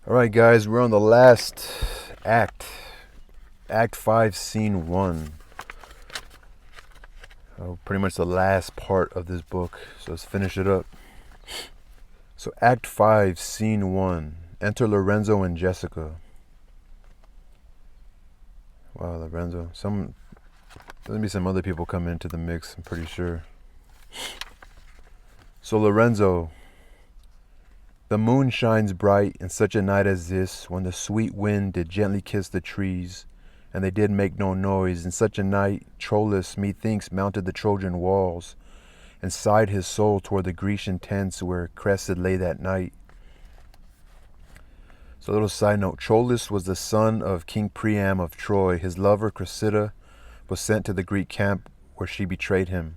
All right, guys, we're on the last act, Act 5, Scene 1. Pretty much the last part of this book, so let's finish it up. So, Act 5, Scene 1. Enter Lorenzo and Jessica. Wow, Lorenzo. There's be some other people come into the mix, I'm pretty sure. So, Lorenzo. The moon shines bright in such a night as this, when the sweet wind did gently kiss the trees, and they did make no noise. In such a night, Troilus, methinks, mounted the Trojan walls, and sighed his soul toward the Grecian tents where Cressid lay that night. So a little side note, Troilus was the son of King Priam of Troy. His lover, Cressida, was sent to the Greek camp where she betrayed him.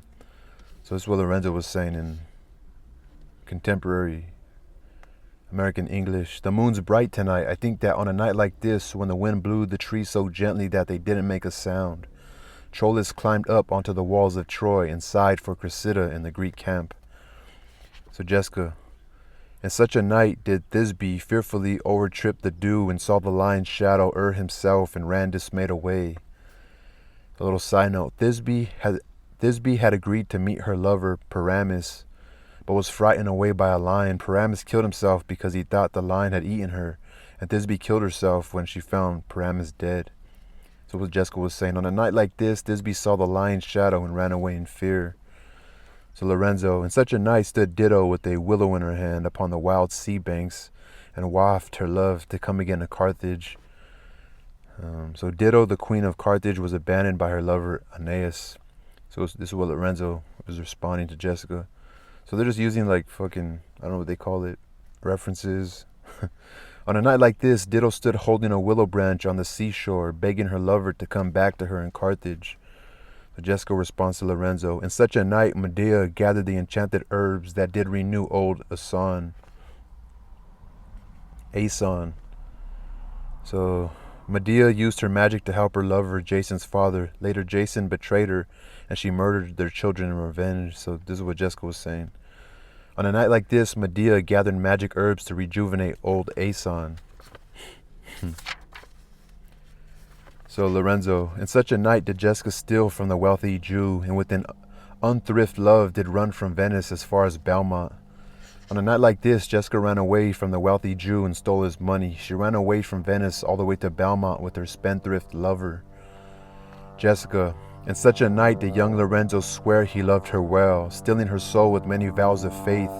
So this is what Lorenzo was saying in contemporary American English. The moon's bright tonight. I think that on a night like this, when the wind blew the trees so gently that they didn't make a sound, Troilus climbed up onto the walls of Troy and sighed for Cressida in the Greek camp. So Jessica, in such a night did Thisbe fearfully overtrip the dew and saw the lion's shadow himself and ran dismayed away. A little side note, Thisbe had agreed to meet her lover Paramus, but was frightened away by a lion. Paramus killed himself because he thought the lion had eaten her, and Thisbe killed herself when she found Paramus dead. So what Jessica was saying, on a night like this, Thisbe saw the lion's shadow and ran away in fear. So Lorenzo, in such a night stood Dido with a willow in her hand upon the wild sea banks, and waft her love to come again to Carthage. So Dido, the queen of Carthage, was abandoned by her lover Aeneas. So this is what Lorenzo was responding to Jessica. So they're just using like fucking, I don't know what they call it, references. On a night like this, Dido stood holding a willow branch on the seashore, begging her lover to come back to her in Carthage. So Jessica responds to Lorenzo, in such a night Medea gathered the enchanted herbs that did renew old Aeson. So Medea used her magic to help her lover, Jason's father. Later, Jason betrayed her, and she murdered their children in revenge. So this is what Jessica was saying. On a night like this, Medea gathered magic herbs to rejuvenate old Aeson. So Lorenzo, in such a night did Jessica steal from the wealthy Jew, and with an unthrift love did run from Venice as far as Belmont. On a night like this, Jessica ran away from the wealthy Jew and stole his money. She ran away from Venice all the way to Belmont with her spendthrift lover. Jessica, in such a night did young Lorenzo swear he loved her well, stealing her soul with many vows of faith,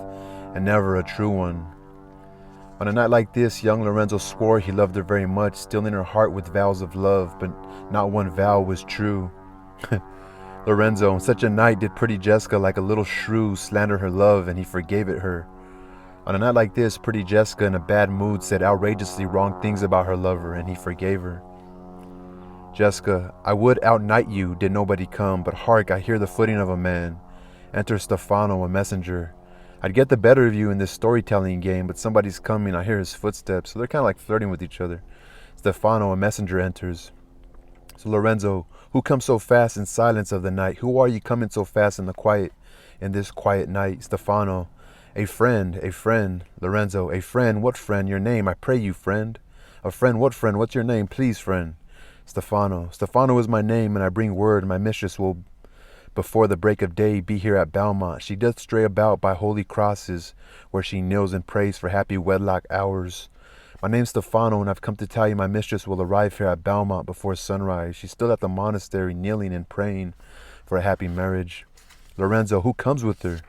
and never a true one. On a night like this, young Lorenzo swore he loved her very much, stealing her heart with vows of love, but not one vow was true. Lorenzo, in such a night did pretty Jessica like a little shrew slander her love, and he forgave it her. On a night like this, pretty Jessica in a bad mood said outrageously wrong things about her lover, and he forgave her. Jessica, I would outnight you did nobody come, but hark, I hear the footing of a man. Enter Stefano, a messenger. I'd get the better of you in this storytelling game, but somebody's coming, I hear his footsteps. So they're kind of like flirting with each other. Stefano, a messenger, enters. So Lorenzo, who comes so fast in silence of the night? Who are you coming so fast in this quiet night? Stefano, a friend. Lorenzo, a friend, what friend? Your name, I pray you, friend. A friend, what friend? What's your name? Please, friend. Stefano is my name, and I bring word my mistress will, before the break of day, be here at Belmont. She doth stray about by holy crosses, where she kneels and prays for happy wedlock hours. My name's Stefano, and I've come to tell you my mistress will arrive here at Belmont before sunrise. She's still at the monastery, kneeling and praying for a happy marriage. Lorenzo, who comes with her?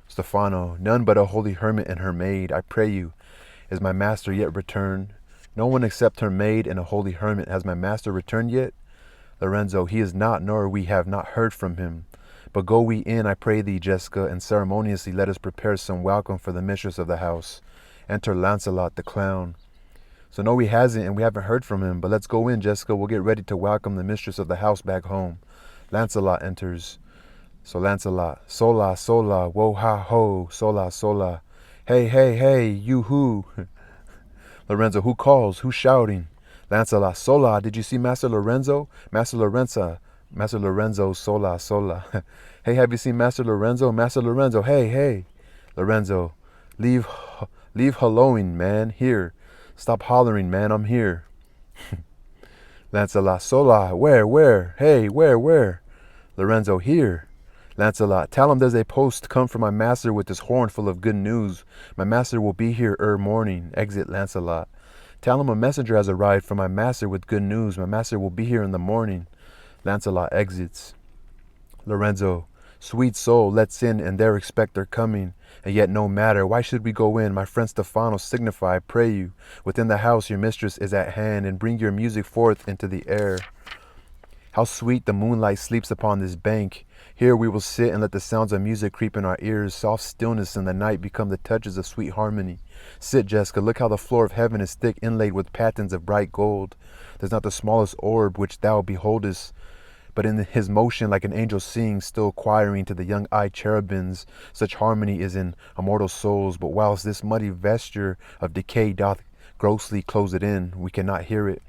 Stefano, none but a holy hermit and her maid. I pray you, is my master yet returned? No one except her maid and a holy hermit. Has my master returned yet? Lorenzo, he is not, nor we have not heard from him. But go we in, I pray thee, Jessica, and ceremoniously let us prepare some welcome for the mistress of the house. Enter Lancelot the clown. So no, he hasn't, and we haven't heard from him, but let's go in, Jessica. We'll get ready to welcome the mistress of the house back home. Lancelot enters. So Lancelot, sola, sola, wo ha ho, sola, sola. Hey, hey, hey, you who? Lorenzo, who calls? Who's shouting? Lancelot, sola, did you see Master Lorenzo? Master Lorenzo, sola, sola. Hey, have you seen Master Lorenzo? Master Lorenzo, hey, hey. Lorenzo, leave Leave helloing, man. Here. Stop hollering, man. I'm here. Lancelot. Sola. Where? Hey, where? Lorenzo. Here. Lancelot. Tell him there's a post come from my master with his horn full of good news. My master will be here morning. Exit Lancelot. Tell him a messenger has arrived from my master with good news. My master will be here in the morning. Lancelot exits. Lorenzo. Sweet soul, let's in, and there expect their coming. And yet no matter, why should we go in? My friend Stefano signify, pray you. Within the house your mistress is at hand, and bring your music forth into the air. How sweet the moonlight sleeps upon this bank. Here we will sit and let the sounds of music creep in our ears. Soft stillness in the night become the touches of sweet harmony. Sit, Jessica, look how the floor of heaven is thick, inlaid with patterns of bright gold. There's not the smallest orb which thou beholdest, but in his motion like an angel sings, still choiring to the young-eyed cherubims. Such harmony is in immortal souls, but whilst this muddy vesture of decay doth grossly close it in, we cannot hear it.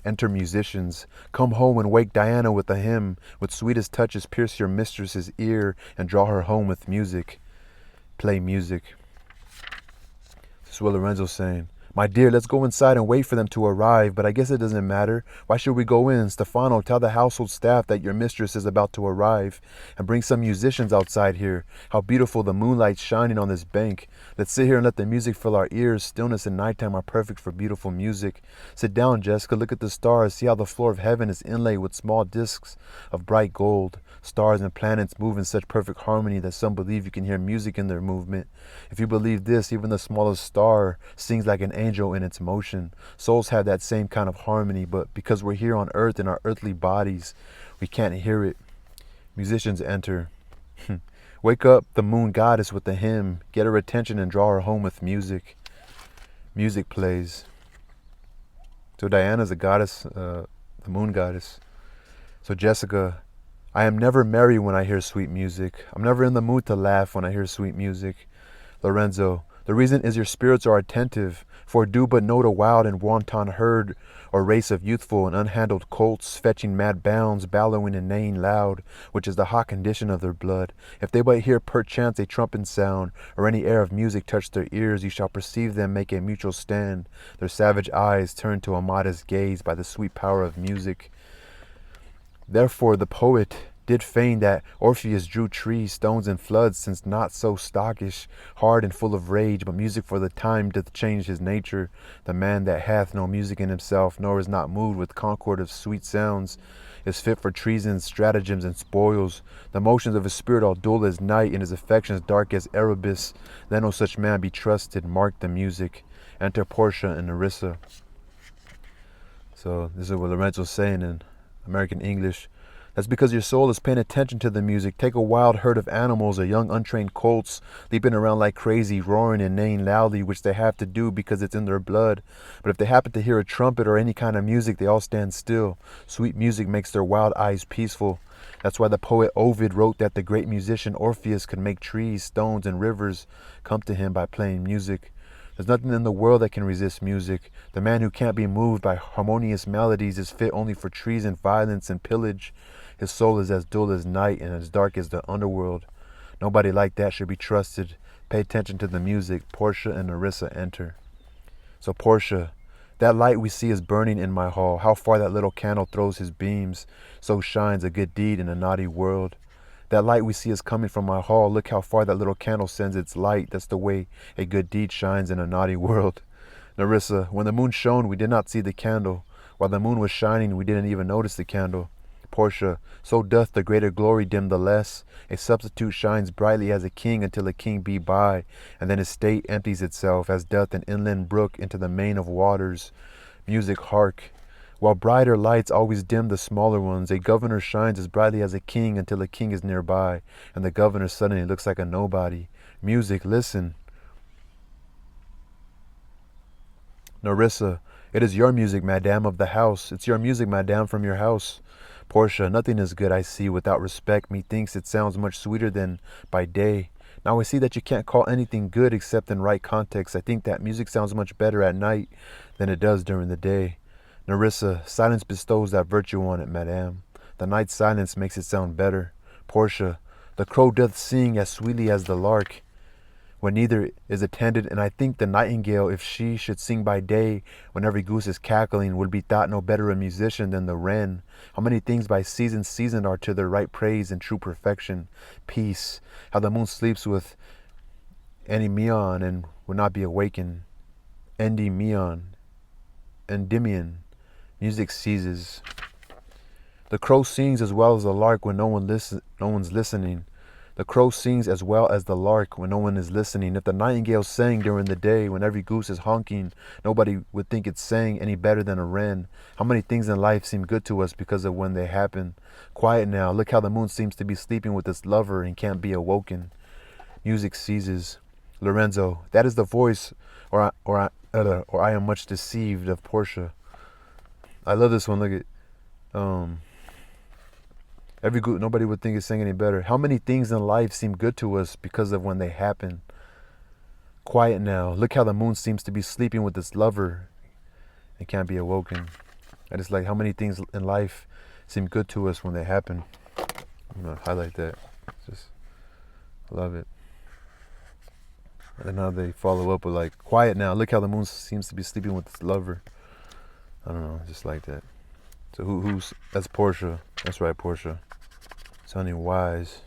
Enter musicians. Come home and wake Diana with a hymn. With sweetest touches pierce your mistress's ear and draw her home with music. Play music. This is what Lorenzo's saying. My dear, let's go inside and wait for them to arrive, but I guess it doesn't matter. Why should we go in? Stefano, tell the household staff that your mistress is about to arrive, and bring some musicians outside here. How beautiful the moonlight's shining on this bank. Let's sit here and let the music fill our ears. Stillness and nighttime are perfect for beautiful music. Sit down, Jessica, look at the stars. See how the floor of heaven is inlaid with small discs of bright gold. Stars and planets move in such perfect harmony that some believe you can hear music in their movement. If you believe this, even the smallest star sings like an angel in its motion. Souls have that same kind of harmony, but because we're here on earth in our earthly bodies, we can't hear it. Musicians enter. Wake up the moon goddess with a hymn. Get her attention and draw her home with music. Music plays. So Diana's a goddess, the moon goddess. So Jessica, I am never merry when I hear sweet music. I'm never in the mood to laugh when I hear sweet music. Lorenzo, the reason is your spirits are attentive, for do but note a wild and wanton herd, or race of youthful and unhandled colts, fetching mad bounds, bellowing and neighing loud, which is the hot condition of their blood. If they but hear perchance a trumpet sound, or any air of music touch their ears, you shall perceive them make a mutual stand, their savage eyes turned to a modest gaze by the sweet power of music. Therefore the poet did feign that Orpheus drew trees, stones, and floods, since not so stockish, hard, and full of rage, but music for the time doth change his nature. The man that hath no music in himself, nor is not moved with concord of sweet sounds, is fit for treasons, stratagems, and spoils. The motions of his spirit are dull as night, and his affections dark as Erebus. Let no such man be trusted. Mark the music. Enter Portia and Nerissa. So this is what Lorenzo's saying in American English. That's because your soul is paying attention to the music. Take a wild herd of animals or young untrained colts leaping around like crazy, roaring and neighing loudly, which they have to do because it's in their blood. But if they happen to hear a trumpet or any kind of music, they all stand still. Sweet music makes their wild eyes peaceful. That's why the poet Ovid wrote that the great musician Orpheus could make trees, stones, and rivers come to him by playing music. There's nothing in the world that can resist music. The man who can't be moved by harmonious melodies is fit only for treason, violence, and pillage. His soul is as dull as night and as dark as the underworld. Nobody like that should be trusted. Pay attention to the music. Portia and Nerissa enter. So Portia, that light we see is burning in my hall. How far that little candle throws his beams. So shines a good deed in a naughty world. That light we see is coming from my hall. Look how far that little candle sends its light. That's the way a good deed shines in a naughty world. Nerissa, when the moon shone, we did not see the candle. While the moon was shining, we didn't even notice the candle. Portia, so doth the greater glory dim the less. A substitute shines brightly as a king until a king be by, and then his state empties itself, as doth an inland brook into the main of waters. Music, hark. While brighter lights always dim the smaller ones, a governor shines as brightly as a king until a king is nearby, and the governor suddenly looks like a nobody. Music, listen. Nerissa, it is your music, madame, of the house. It's your music, madame, from your house. Portia, nothing is good I see without respect. Methinks it sounds much sweeter than by day. Now I see that you can't call anything good except in right context. I think that music sounds much better at night than it does during the day. Nerissa, silence bestows that virtue on it, madame. The night silence makes it sound better. Portia, the crow doth sing as sweetly as the lark. when neither is attended, and I think the nightingale, if she should sing by day, when every goose is cackling, would be thought no better a musician than the wren. How many things by seasons seasoned are to their right praise and true perfection. Peace, how the moon sleeps with Endymion and would not be awakened. Endymion, Endymion, music ceases. The crow sings as well as the lark when no one's listening. The crow sings as well as the lark when no one is listening. If the nightingale sang during the day when every goose is honking, nobody would think it sang any better than a wren. How many things in life seem good to us because of when they happen. Quiet now. Look how the moon seems to be sleeping with its lover and can't be awoken. Music ceases. Lorenzo, that is the voice, or I am much deceived, of Portia. I love this one. Look at nobody would think it sang any better. How many things in life seem good to us because of when they happen. Quiet now. Look how the moon seems to be sleeping with its lover and can't be awoken. I just like how many things in life seem good to us when they happen. I'm gonna highlight that. Just love it. And now they follow up with like, quiet now. Look how the moon seems to be sleeping with its lover. I don't know, just like that. So who's that's Portia. That's right, Portia. Sounding wise.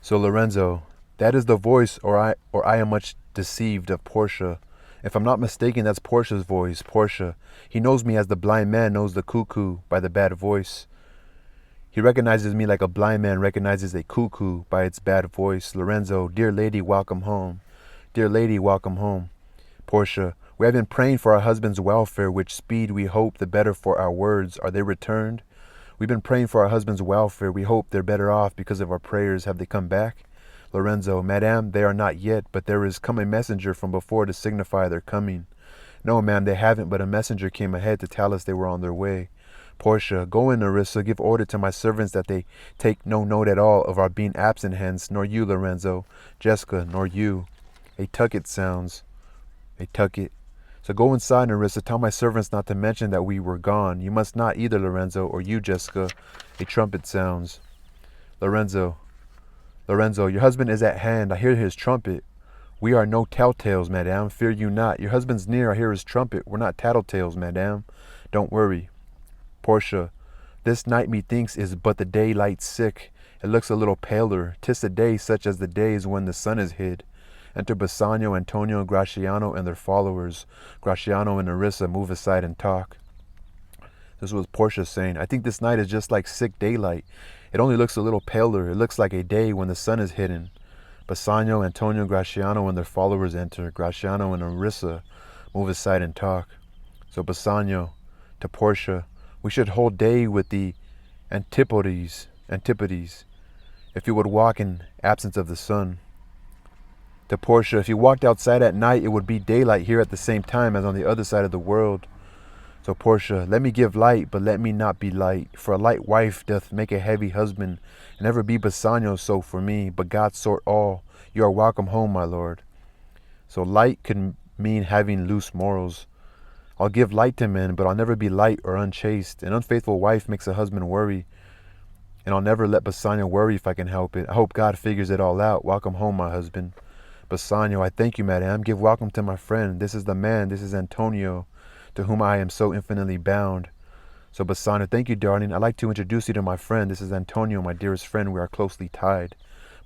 So Lorenzo, that is the voice, or I am much deceived, of Portia. If I'm not mistaken, that's Portia's voice. Portia. He knows me as the blind man knows the cuckoo by the bad voice. He recognizes me like a blind man recognizes a cuckoo by its bad voice. Lorenzo, dear lady, welcome home. Dear lady, welcome home. Portia, we have been praying for our husband's welfare, which speed we hope the better for our words. Are they returned? We've been praying for our husband's welfare. We hope they're better off because of our prayers. Have they come back? Lorenzo, Madame, they are not yet, but there is come a messenger from before to signify their coming. No, ma'am, they haven't, but a messenger came ahead to tell us they were on their way. Portia, go in, Nerissa, give order to my servants that they take no note at all of our being absent hence, nor you, Lorenzo, Jessica, nor you. A tucket sounds. A tucket. So go inside, Nerissa, tell my servants not to mention that we were gone. You must not either, Lorenzo, or you, Jessica. A trumpet sounds. Lorenzo, your husband is at hand. I hear his trumpet. We are no telltales, madame. Fear you not. Your husband's near. I hear his trumpet. We're not tattletales, madame. Don't worry. Portia, this night methinks is but the daylight sick. It looks a little paler. 'Tis a day such as the days when the sun is hid. Enter Bassanio, Antonio, Graciano, and their followers. Graciano and Nerissa move aside and talk. This was Portia saying, I think this night is just like sick daylight. It only looks a little paler. It looks like a day when the sun is hidden. Bassanio, Antonio, Graciano, and their followers enter. Graciano and Nerissa move aside and talk. So Bassanio to Portia, we should hold day with the Antipodes, if you would walk in absence of the sun. To Portia, if you walked outside at night, it would be daylight here at the same time as on the other side of the world. So Portia, let me give light, but let me not be light. For a light wife doth make a heavy husband, and never be Bassanio so for me, but God sort all. You are welcome home, my lord. So light could mean having loose morals. I'll give light to men, but I'll never be light or unchaste. An unfaithful wife makes a husband worry, and I'll never let Bassanio worry if I can help it. I hope God figures it all out. Welcome home, my husband. Bassanio, I thank you, madame. Give welcome to my friend. This is the man, this is Antonio, to whom I am so infinitely bound. So Bassanio, thank you, darling. I'd like to introduce you to my friend. This is Antonio, my dearest friend. We are closely tied.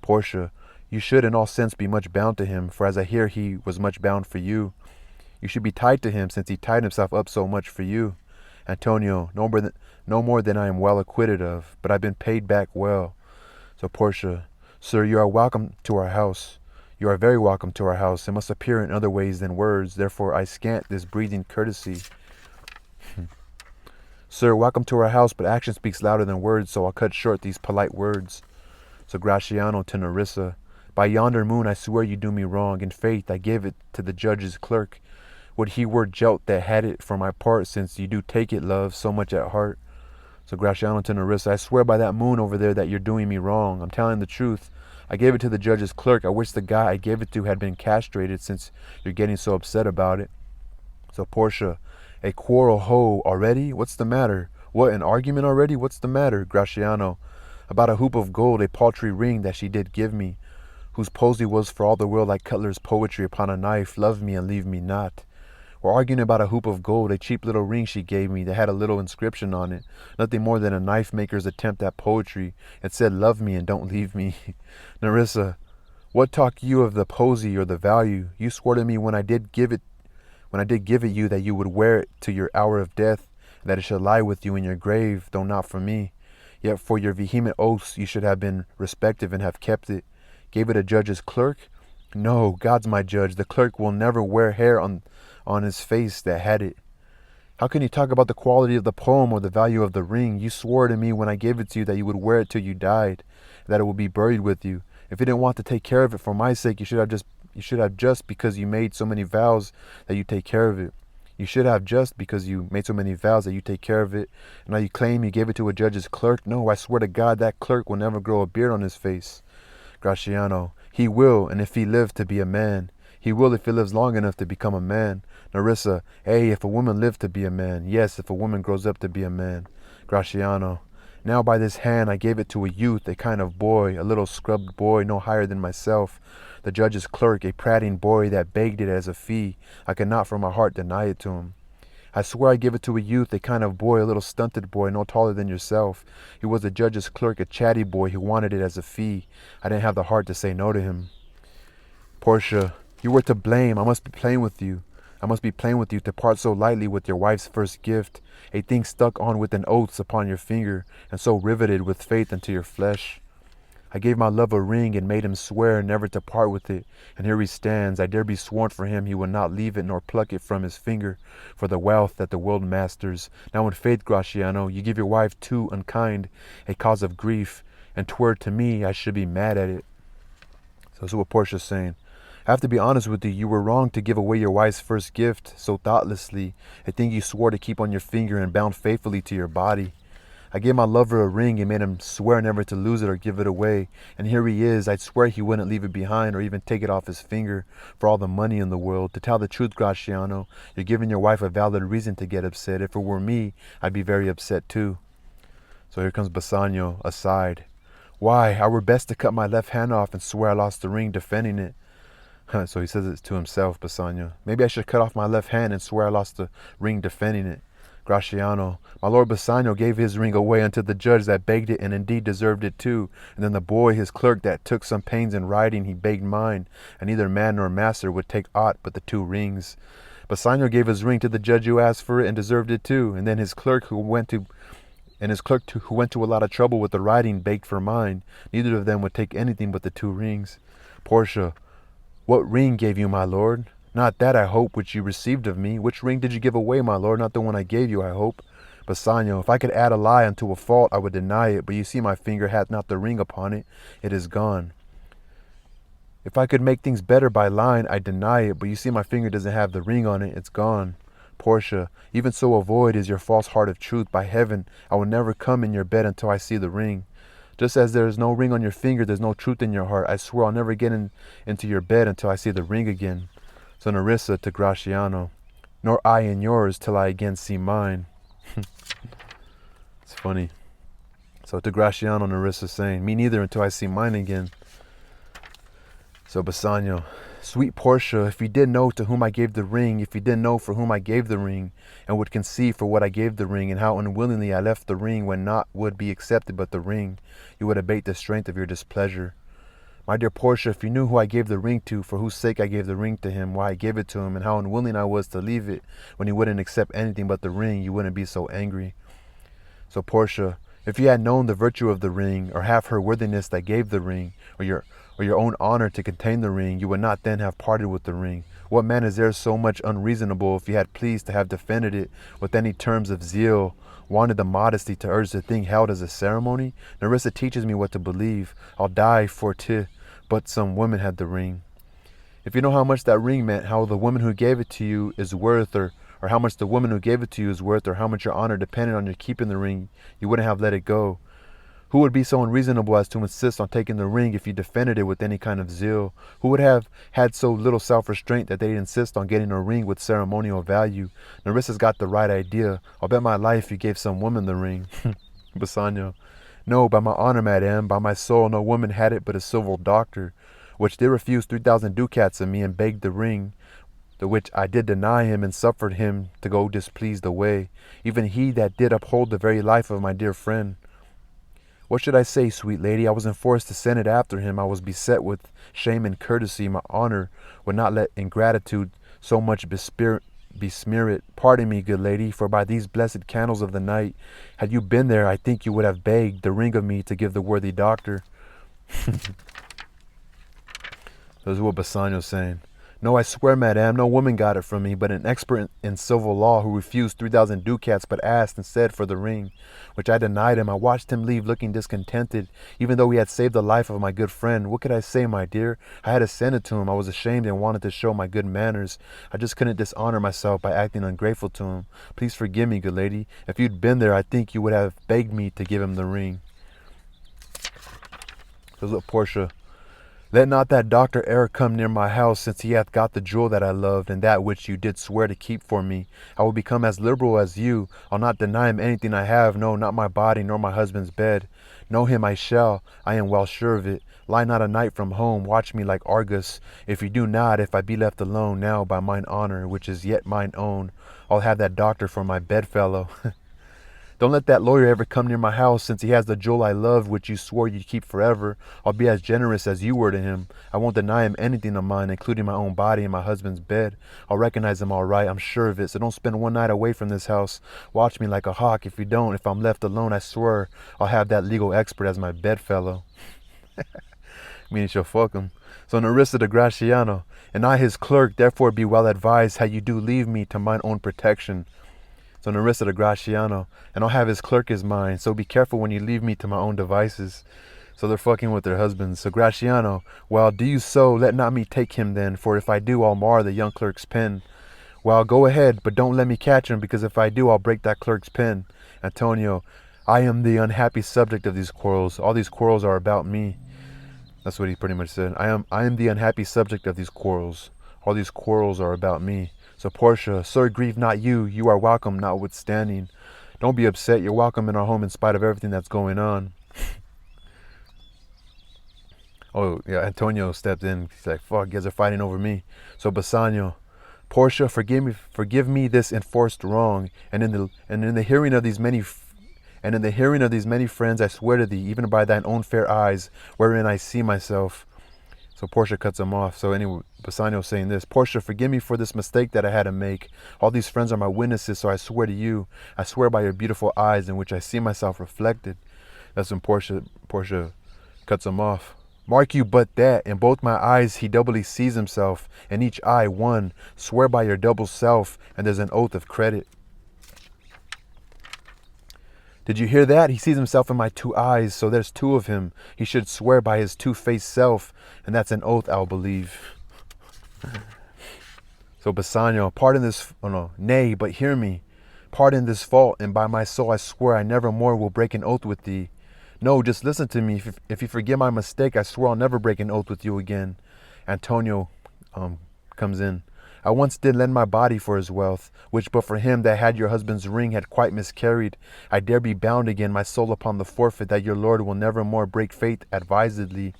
Portia, you should in all sense be much bound to him, for as I hear he was much bound for you. You should be tied to him, since he tied himself up so much for you. Antonio, no more than I am well acquitted of, but I've been paid back well. So Portia, sir, you are welcome to our house. You are very welcome to our house. It must appear in other ways than words, therefore I scant this breathing courtesy. Sir, welcome to our house, but action speaks louder than words, so I'll cut short these polite words. So Graciano to Nerissa, by yonder moon I swear you do me wrong. In faith I gave it to the judge's clerk. Would he were jelt that had it for my part, since you do take it, love, so much at heart. So Graciano to Nerissa, I swear by that moon over there that you're doing me wrong. I'm telling the truth. I gave it to the judge's clerk. I wish the guy I gave it to had been castrated, since you're getting so upset about it. So Portia, a quarrel, ho, already? What's the matter? What, an argument already? What's the matter? Graciano, About a hoop of gold, a paltry ring that she did give me, whose posy was for all the world like cutler's poetry upon a knife, love me and leave me not. We're arguing about a hoop of gold, a cheap little ring she gave me that had a little inscription on it, nothing more than a knife maker's attempt at poetry. It said, love me and don't leave me. Nerissa, what talk you of the posy or the value? You swore to me when I did give it you that you would wear it to your hour of death, and that it should lie with you in your grave, though not for me. Yet for your vehement oaths you should have been respective and have kept it. Gave it a judge's clerk? No, God's my judge. The clerk will never wear hair on his face that had it. How can you talk about the quality of the poem or the value of the ring? You swore to me when I gave it to you that you would wear it till you died, that it would be buried with you. If you didn't want to take care of it for my sake, you should have just because you made so many vows that you take care of it. You should have just because you made so many vows that you take care of it. And now you claim you gave it to a judge's clerk? No, I swear to God that clerk will never grow a beard on his face. Graciano, he will, and if he lives to be a man. He will if he lives long enough to become a man. Nerissa, if a woman lives to be a man. Yes, if a woman grows up to be a man. Graciano, now by this hand I gave it to a youth, a kind of boy, a little scrubbed boy no higher than myself. The judge's clerk, a prating boy that begged it as a fee. I could not from my heart deny it to him. I swear I give it to a youth, a kind of boy, a little stunted boy, no taller than yourself. He was the judge's clerk, a chatty boy who wanted it as a fee. I didn't have the heart to say no to him. Portia, you were to blame. I must be playing with you. I must be playing with you to part so lightly with your wife's first gift, a thing stuck on with an oath upon your finger, and so riveted with faith into your flesh. I gave my love a ring and made him swear never to part with it, and here he stands. I dare be sworn for him he will not leave it nor pluck it from his finger for the wealth that the world masters. Now in faith, Graciano, you give your wife too unkind, a cause of grief, and twere to me I should be mad at it. So this is what Portia's saying. I have to be honest with you, you were wrong to give away your wife's first gift so thoughtlessly, a thing you swore to keep on your finger and bound faithfully to your body. I gave my lover a ring and made him swear never to lose it or give it away. And here he is. I'd swear he wouldn't leave it behind or even take it off his finger for all the money in the world. To tell the truth, Graciano, you're giving your wife a valid reason to get upset. If it were me, I'd be very upset too. So here comes Bassanio aside. Why, I were best to cut my left hand off and swear I lost the ring defending it. So he says it to himself, Bassanio. Maybe I should cut off my left hand and swear I lost the ring defending it. Graciano, my lord Bassanio gave his ring away unto the judge that begged it and indeed deserved it too. And then the boy, his clerk, that took some pains in writing, he begged mine, and neither man nor master would take aught but the 2 rings. Bassanio gave his ring to the judge who asked for it and deserved it too. And then his clerk who went to a lot of trouble with the writing begged for mine. Neither of them would take anything but the 2 rings. Portia, what ring gave you, my lord? Not that, I hope, which you received of me. Which ring did you give away, my lord? Not the one I gave you, I hope. Bassanio, if I could add a lie unto a fault, I would deny it. But you see my finger hath not the ring upon it. It is gone. If I could make things better by lying, I'd deny it. But you see my finger doesn't have the ring on it. It's gone. Portia, even so a void is your false heart of truth. By heaven, I will never come in your bed until I see the ring. Just as there is no ring on your finger, there's no truth in your heart. I swear I'll never get into your bed until I see the ring again. So Nerissa to Graciano, nor I in yours till I again see mine. It's funny. So to Graciano, Nerissa saying, me neither until I see mine again. So Bassanio, sweet Portia, if you did know to whom I gave the ring, if you did know for whom I gave the ring, and would conceive for what I gave the ring, and how unwillingly I left the ring when naught would be accepted but the ring, you would abate the strength of your displeasure. My dear Portia, if you knew who I gave the ring to, for whose sake I gave the ring to him, why I gave it to him, and how unwilling I was to leave it when he wouldn't accept anything but the ring, you wouldn't be so angry. So Portia, if you had known the virtue of the ring, or half her worthiness that gave the ring, or your own honor to contain the ring, you would not then have parted with the ring. What man is there so much unreasonable if you had pleased to have defended it with any terms of zeal, wanted the modesty to urge the thing held as a ceremony? Nerissa teaches me what to believe. I'll die for 'tis but some woman had the ring. If you know how much that ring meant, how the woman who gave it to you is worth, or how much the woman who gave it to you is worth, or how much your honor depended on your keeping the ring, you wouldn't have let it go. Who would be so unreasonable as to insist on taking the ring if you defended it with any kind of zeal? Who would have had so little self-restraint that they'd insist on getting a ring with ceremonial value? Nerissa's got the right idea. I'll bet my life you gave some woman the ring. Bassanio, No, by my honor, madame, by my soul, no woman had it but a civil doctor, which did refuse 3,000 ducats of me, and begged the ring, the which I did deny him, and suffered him to go displeased away, even he that did uphold the very life of my dear friend. What should I say, sweet lady? I was enforced to send it after him. I was beset with shame and courtesy. My honor would not let ingratitude so much besmear it. Pardon me, good lady, for by these blessed candles of the night, had you been there, I think you would have begged the ring of me to give the worthy doctor. This is what Bassanio's saying. No, I swear, madame, no woman got it from me, but an expert in civil law who refused 3,000 ducats, but asked instead for the ring, which I denied him. I watched him leave looking discontented, even though he had saved the life of my good friend. What could I say, my dear? I had to send it to him. I was ashamed and wanted to show my good manners. I just couldn't dishonor myself by acting ungrateful to him. Please forgive me, good lady. If you'd been there, I think you would have begged me to give him the ring. So look, Portia. Let not that doctor e'er come near my house, since he hath got the jewel that I loved, and that which you did swear to keep for me. I will become as liberal as you. I'll not deny him anything I have, no, not my body, nor my husband's bed. Know him I shall, I am well sure of it. Lie not a night from home, watch me like Argus. If you do not, if I be left alone now by mine honor, which is yet mine own, I'll have that doctor for my bedfellow. Don't let that lawyer ever come near my house, since he has the jewel I love, which you swore you'd keep forever. I'll be as generous as you were to him. I won't deny him anything of mine, including my own body and my husband's bed. I'll recognize him all right, I'm sure of it, so don't spend one night away from this house. Watch me like a hawk. If you don't, if I'm left alone, I swear I'll have that legal expert as my bedfellow. Meaning she'll fuck him. So Nerissa de Gratiano, and I his clerk, therefore be well advised how you do leave me to mine own protection. So Nerissa de Gratiano, and I'll have his clerk as mine, so be careful when you leave me to my own devices. So they're fucking with their husbands. So Gratiano, well, do you so, let not me take him then, for if I do, I'll mar the young clerk's pen. Well, go ahead, but don't let me catch him, because if I do, I'll break that clerk's pen. Antonio, I am the unhappy subject of these quarrels. All these quarrels are about me. That's what he pretty much said. I am the unhappy subject of these quarrels. All these quarrels are about me. So Portia, sir, grieve not you. You are welcome notwithstanding. Don't be upset. You're welcome in our home in spite of everything that's going on. Oh, yeah, Antonio stepped in. He's like, fuck, you guys are fighting over me. So Bassanio, Portia, forgive me this enforced wrong, and in the hearing of these many friends, I swear to thee, even by thine own fair eyes, wherein I see myself. So Portia cuts him off. So anyway, Bassanio's saying this. Portia, forgive me for this mistake that I had to make. All these friends are my witnesses, so I swear to you. I swear by your beautiful eyes in which I see myself reflected. That's when Portia cuts him off. Mark you but that, in both my eyes he doubly sees himself, in each eye one. Swear by your double self, and there's an oath of credit. Did you hear that? He sees himself in my two eyes, so there's two of him. He should swear by his two-faced self, and that's an oath I'll believe. So Bassanio, pardon this, nay, but hear me. Pardon this fault, and by my soul I swear I never more will break an oath with thee. No, just listen to me. If you forgive my mistake, I swear I'll never break an oath with you again. Antonio comes in. I once did lend my body for his wealth, which but for him that had your husband's ring had quite miscarried. I dare be bound again, my soul upon the forfeit, that your lord will never more break faith advisedly.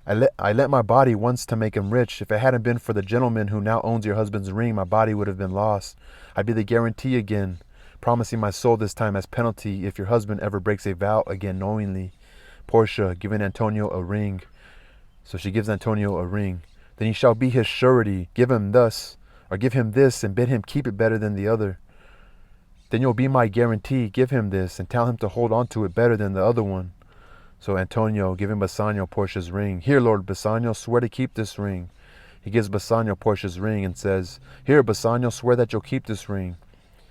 I lent my body once to make him rich. If it hadn't been for the gentleman who now owns your husband's ring, my body would have been lost. I'd be the guarantee again, promising my soul this time as penalty if your husband ever breaks a vow again knowingly. Portia, giving Antonio a ring. So she gives Antonio a ring. Then he shall be his surety. Give him this, and bid him keep it better than the other. Then you'll be my guarantee. Give him this, and tell him to hold on to it better than the other one. So Antonio, giving Bassanio Portia's ring. Here, Lord Bassanio, swear to keep this ring. He gives Bassanio Portia's ring and says, Here, Bassanio, swear that you'll keep this ring.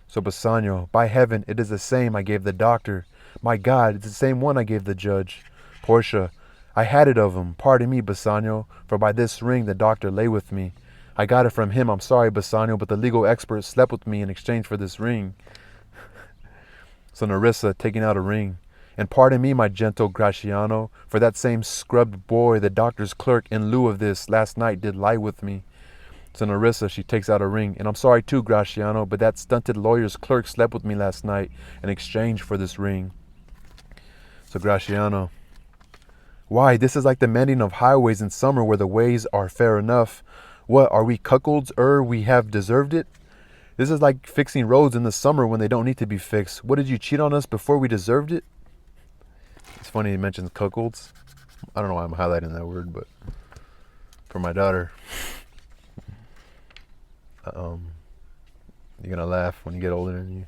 So Bassanio, by heaven, it is the same I gave the doctor. My God, it's the same one I gave the judge. Portia, I had it of him. Pardon me, Bassanio, for by this ring the doctor lay with me. I got it from him. I'm sorry, Bassanio, but the legal expert slept with me in exchange for this ring. So Nerissa, taking out a ring. And pardon me, my gentle Gratiano, for that same scrubbed boy, the doctor's clerk, in lieu of this, last night did lie with me. So Nerissa, she takes out a ring. And I'm sorry too, Gratiano, but that stunted lawyer's clerk slept with me last night in exchange for this ring. So Graciano, why, this is like the mending of highways in summer where the ways are fair enough. What, are we cuckolds we have deserved it? This is like fixing roads in the summer when they don't need to be fixed. What, did you cheat on us before we deserved it? It's funny he mentions cuckolds. I don't know why I'm highlighting that word, but for my daughter, you're gonna laugh when you get older and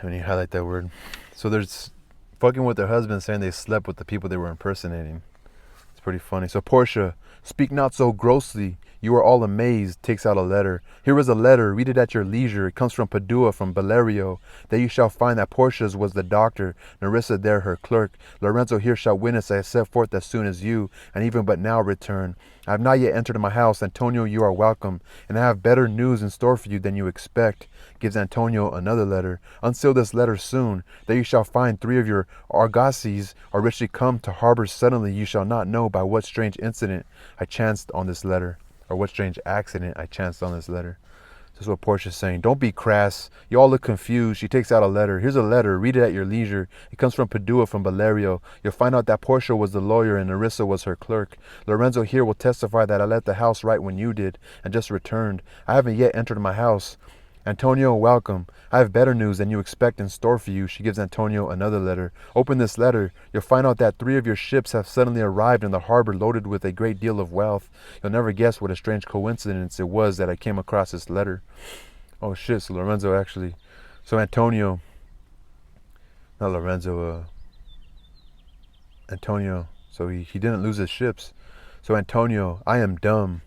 when you highlight that word. So there's fucking with their husbands saying they slept with the people they were impersonating. It's pretty funny. So Portia, speak not so grossly. You are all amazed. Takes out a letter. Here is a letter. Read it at your leisure. It comes from Padua, from Valerio. There you shall find that Portia's was the doctor, Nerissa there her clerk. Lorenzo here shall witness I set forth as soon as you, and even but now return. I have not yet entered my house. Antonio, you are welcome, and I have better news in store for you than you expect. Gives Antonio another letter. Unseal this letter soon. There you shall find 3 of your argosies are richly come to harbor suddenly. You shall not know by what strange incident I chanced on this letter, or what strange accident I chanced on this letter. This is what Portia's saying. Don't be crass. You all look confused. She takes out a letter. Here's a letter. Read it at your leisure. It comes from Padua, from Valerio. You'll find out that Portia was the lawyer and Nerissa was her clerk. Lorenzo here will testify that I left the house right when you did and just returned. I haven't yet entered my house. Antonio, welcome. I have better news than you expect in store for you. She gives Antonio another letter. Open this letter. You'll find out that 3 of your ships have suddenly arrived in the harbor loaded with a great deal of wealth. You'll never guess what a strange coincidence it was that I came across this letter. Oh shit, so Lorenzo actually. So Antonio. Not Lorenzo, Antonio. So he didn't lose his ships. So Antonio, I am dumb.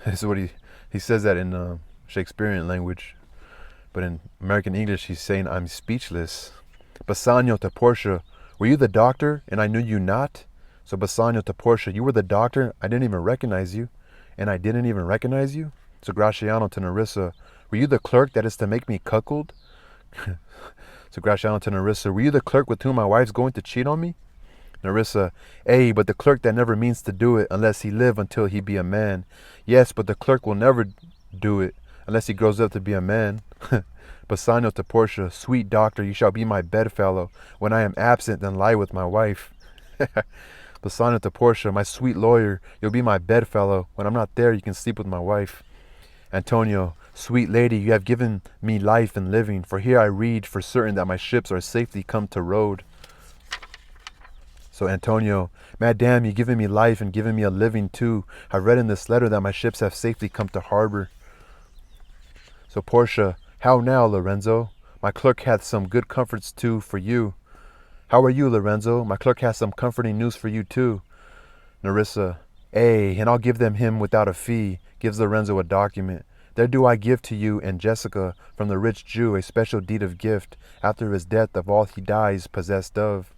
This is what he says that in Shakespearean language. But in American English, he's saying, I'm speechless. Bassanio to Portia, were you the doctor and I knew you not? So Bassanio to Portia, you were the doctor, I didn't even recognize you. And I didn't even recognize you? So Graciano to Nerissa, were you the clerk that is to make me cuckold? So Graciano to Nerissa, were you the clerk with whom my wife's going to cheat on me? Nerissa, ay, but the clerk that never means to do it unless he live until he be a man. Yes, but the clerk will never do it unless he grows up to be a man. Bassanio to Portia, sweet doctor, you shall be my bedfellow. When I am absent, then lie with my wife. Bassanio to Portia, my sweet lawyer, you'll be my bedfellow. When I'm not there, you can sleep with my wife. Antonio, sweet lady, you have given me life and living, for here I read for certain that my ships are safely come to road. So Antonio, Madame, you've given me life and given me a living too. I've read in this letter that my ships have safely come to harbor. So Portia, how now, Lorenzo? My clerk hath some good comforts too for you. How are you, Lorenzo? My clerk has some comforting news for you too. Nerissa, ay, and I'll give them him without a fee. Gives Lorenzo a document. There do I give to you and Jessica from the rich Jew a special deed of gift after his death of all he dies possessed of.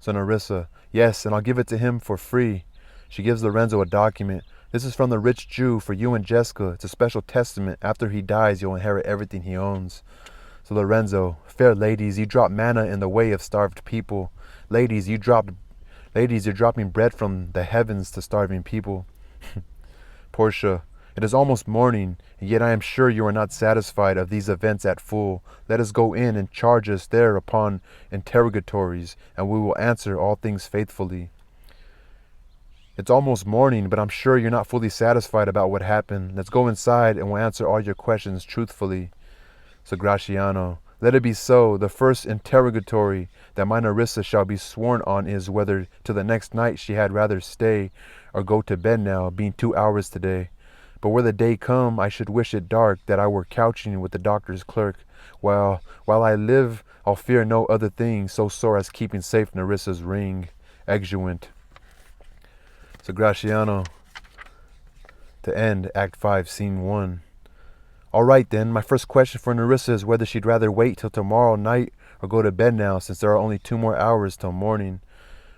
So Nerissa, yes, and I'll give it to him for free. She gives Lorenzo a document. This is from the rich Jew for you and Jessica. It's a special testament. After he dies, you'll inherit everything he owns. So Lorenzo, fair ladies, you drop manna in the way of starved people. Ladies, you're dropping bread from the heavens to starving people. Portia, it is almost morning, and yet I am sure you are not satisfied of these events at full. Let us go in and charge us there upon interrogatories, and we will answer all things faithfully. It's almost morning, but I'm sure you're not fully satisfied about what happened. Let's go inside and we'll answer all your questions truthfully. So Graciano, let it be so. The first interrogatory that my Nerissa shall be sworn on is whether to the next night she had rather stay or go to bed now, being 2 hours today. But were the day come, I should wish it dark, that I were couching with the doctor's clerk. While I live, I'll fear no other thing so sore as keeping safe Nerissa's ring. Exeunt. So Graciano, to end Act 5, Scene 1. All right then, my first question for Nerissa is whether she'd rather wait till tomorrow night or go to bed now, since there are only 2 more hours till morning.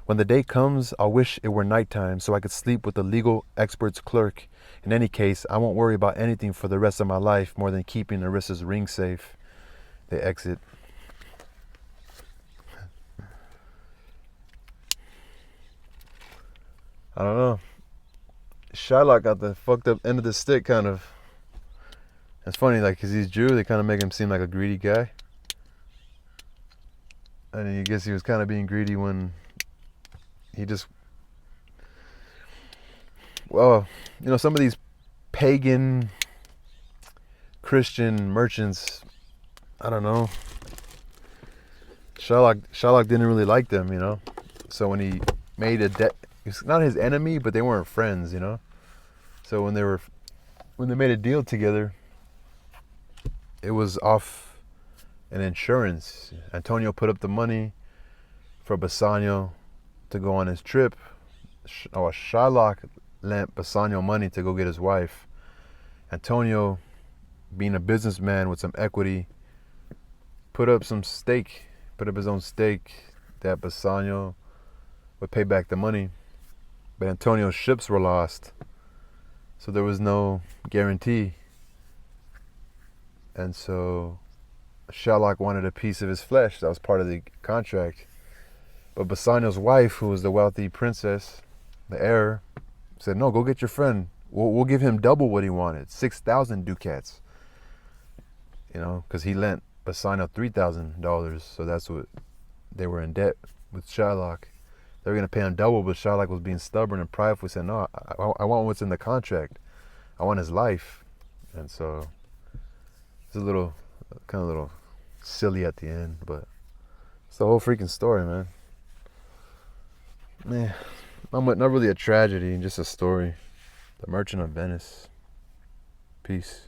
When the day comes, I'll wish it were nighttime so I could sleep with the legal expert's clerk. In any case, I won't worry about anything for the rest of my life more than keeping Nerissa's ring safe. They exit. I don't know. Shylock got the fucked up end of the stick, kind of. It's funny, like, because he's Jew, they kind of make him seem like a greedy guy. And I guess he was kind of being greedy when he just, well, some of these pagan Christian merchants, I don't know. Shylock didn't really like them. So when he made it's not his enemy, but they weren't friends. So when they made a deal together, it was off an insurance. Antonio put up the money for Bassanio to go on his trip. Shylock lent Bassanio money to go get his wife. Antonio, being a businessman with some equity, put up his own stake that Bassanio would pay back the money. But Antonio's ships were lost, so there was no guarantee. And so Shylock wanted a piece of his flesh. That was part of the contract. But Bassanio's wife, who was the wealthy princess, the heir, said, no, go get your friend. We'll give him double what he wanted, 6,000 ducats. Because he lent Bassanio $3,000. So that's what they were in debt with Shylock. They were going to pay him double, but Shylock was being stubborn and prideful. He said, no, I want what's in the contract. I want his life. And so it's a little silly at the end, but it's the whole freaking story, man. Not really a tragedy, just a story. The Merchant of Venice. Peace.